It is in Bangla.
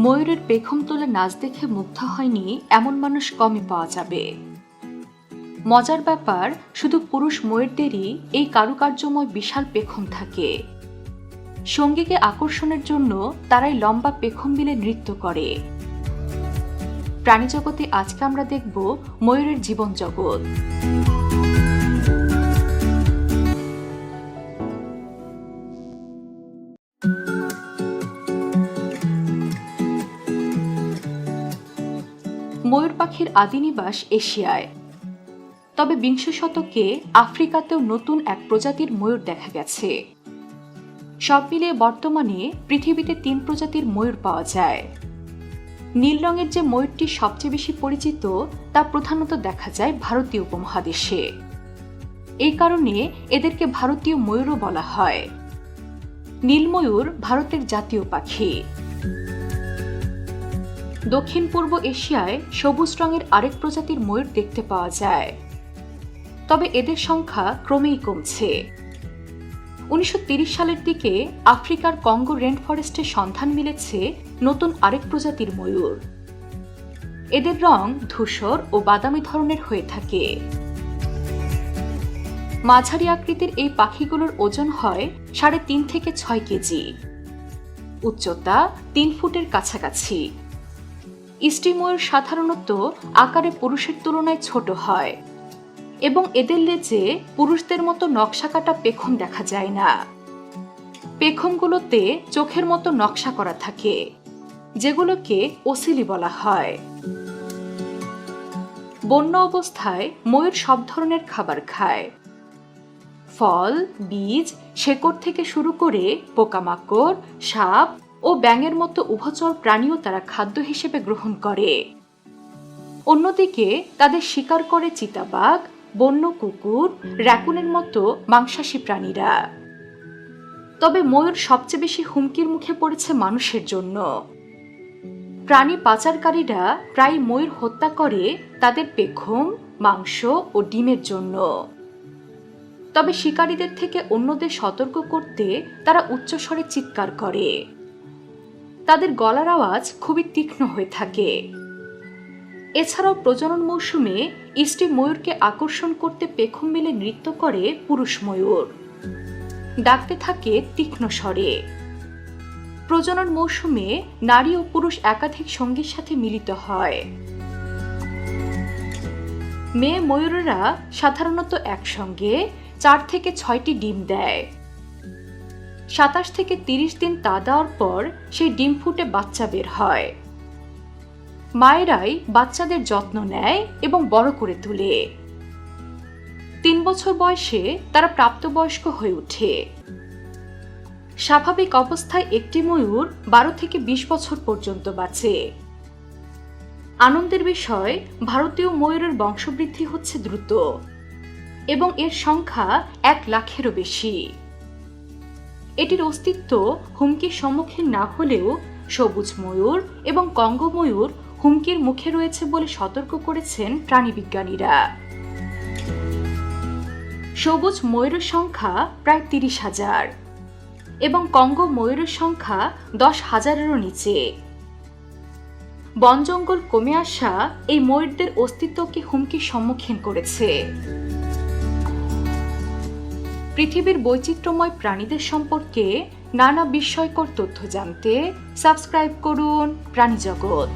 ময়ূরের পেখম তোলা নাচ দেখে মুগ্ধ হয়নি এমন মানুষ কমই পাওয়া যাবে। মজার ব্যাপার, শুধু পুরুষ ময়ূরদেরই এই কারুকার্যময় বিশাল পেখম থাকে। সঙ্গীকে আকর্ষণের জন্য তারাই লম্বা পেখম মিলে নৃত্য করে। প্রাণীজগতে আজকে আমরা দেখব ময়ূরের জীবন জগৎ। ময়ূর পাখির আদি নিবাস এশিয়ায়, তবে বিংশ শতকে আফ্রিকাতেও নতুন এক প্রজাতির ময়ূর দেখা গেছে। সব মিলিয়ে বর্তমানে পৃথিবীতে 3 প্রজাতির ময়ূর পাওয়া যায়। নীল রঙের যে ময়ূরটি সবচেয়ে বেশি পরিচিত তা প্রধানত দেখা যায় ভারতীয় উপমহাদেশে। এই কারণে এদেরকে ভারতীয় ময়ূরও বলা হয়। নীল ময়ূর ভারতের জাতীয় পাখি। দক্ষিণ পূর্ব এশিয়ায় সবুজ রঙের আরেক প্রজাতির ময়ূর দেখতে পাওয়া যায়, তবে এদের সংখ্যা ক্রমেই কমছে। 1930 সালের দিকে আফ্রিকার কঙ্গো রেন ফরেস্টের সন্ধান মিলেছে নতুন আরেক প্রজাতির ময়ূর। এদের রং ধূসর ও বাদামি ধরনের হয়ে থাকে। মাঝারি আকৃতির এই পাখিগুলোর ওজন হয় 3.5 থেকে 6 কেজি, উচ্চতা 3 ফুটের কাছাকাছি। স্ত্রী ময়ূর সাধারণত আকারে পুরুষের তুলনায় ছোট হয় এবং এদের লেজে পুরুষদের মতো নকশা কাটা পেখম দেখা যায় না। পেখমগুলোতে চোখের মতো নকশা করা থাকে, যেগুলোকে ওসিলি বলা হয়। বন্য অবস্থায় ময়ূর সব ধরনের খাবার খায়। ফল, বীজ, শেকড় থেকে শুরু করে পোকামাকড়, সাপ ও ব্যাঙের মতো উভচর প্রাণীও তারা খাদ্য হিসেবে গ্রহণ করে। অন্যদিকে তাদের শিকার করে চিতাবাঘ, বন্য কুকুর, র‍্যাকুনের মতো মাংসাশী প্রাণীরা। তবে ময়ূর সবচেয়ে বেশি হুমকির মুখে পড়েছে মানুষের জন্য। প্রাণী পাচারকারীরা প্রায় ময়ূর হত্যা করে তাদের পেখম, মাংস ও ডিমের জন্য। তবে শিকারীদের থেকে অন্যদের সতর্ক করতে তারা উচ্চস্বরে চিৎকার করে। তাদের গলার আওয়াজ খুবই তীক্ষ্ণ হয়ে থাকে। এছাড়াও প্রজনন মৌসুমে স্ত্রী ময়ূরকে আকর্ষণ করতে পেখম মেলে নৃত্য করে পুরুষ ময়ূর, ডাকতে থাকে তীক্ষ্ণ স্বরে। প্রজনন মৌসুমে নারী ও পুরুষ একাধিক সঙ্গীর সাথে মিলিত হয়। মেয়ে ময়ূরেরা সাধারণত একসঙ্গে 4 থেকে 6টি ডিম দেয়। 27 থেকে 30 দিন তা দেওয়ার পর সেই ডিম ফুটে বাচ্চা বের হয়। মায়েরাই বাচ্চাদের যত্ন নেয় এবং বড় করে তোলে। 3 বছর বয়সে তারা প্রাপ্তবয়স্ক হয়ে ওঠে। স্বাভাবিক অবস্থায় একটি ময়ূর 12 থেকে 20 বছর পর্যন্ত বাঁচে। আনন্দের বিষয়, ভারতীয় ময়ূরের বংশবৃদ্ধি হচ্ছে দ্রুত এবং এর সংখ্যা 1 লাখেরও বেশি। এটির অস্তিত্ব হুমকির সম্মুখীন না হলেও সবুজ ময়ূর এবং কঙ্গো ময়ূর হুমকির মুখে রয়েছে বলে সতর্ক করেছেন প্রাণীবিজ্ঞানীরা। সবুজ ময়ূরের সংখ্যা প্রায় 30,000 এবং কঙ্গো ময়ূরের সংখ্যা 10,000-এরও নিচে। বন জঙ্গল কমে আসা এই ময়ূরদের অস্তিত্বকে হুমকির সম্মুখীন করেছে। পৃথিবীর বৈচিত্র্যময় প্রাণীদের সম্পর্কে নানা বিস্ময়কর তথ্য জানতে সাবস্ক্রাইব করুন প্রাণীজগৎ।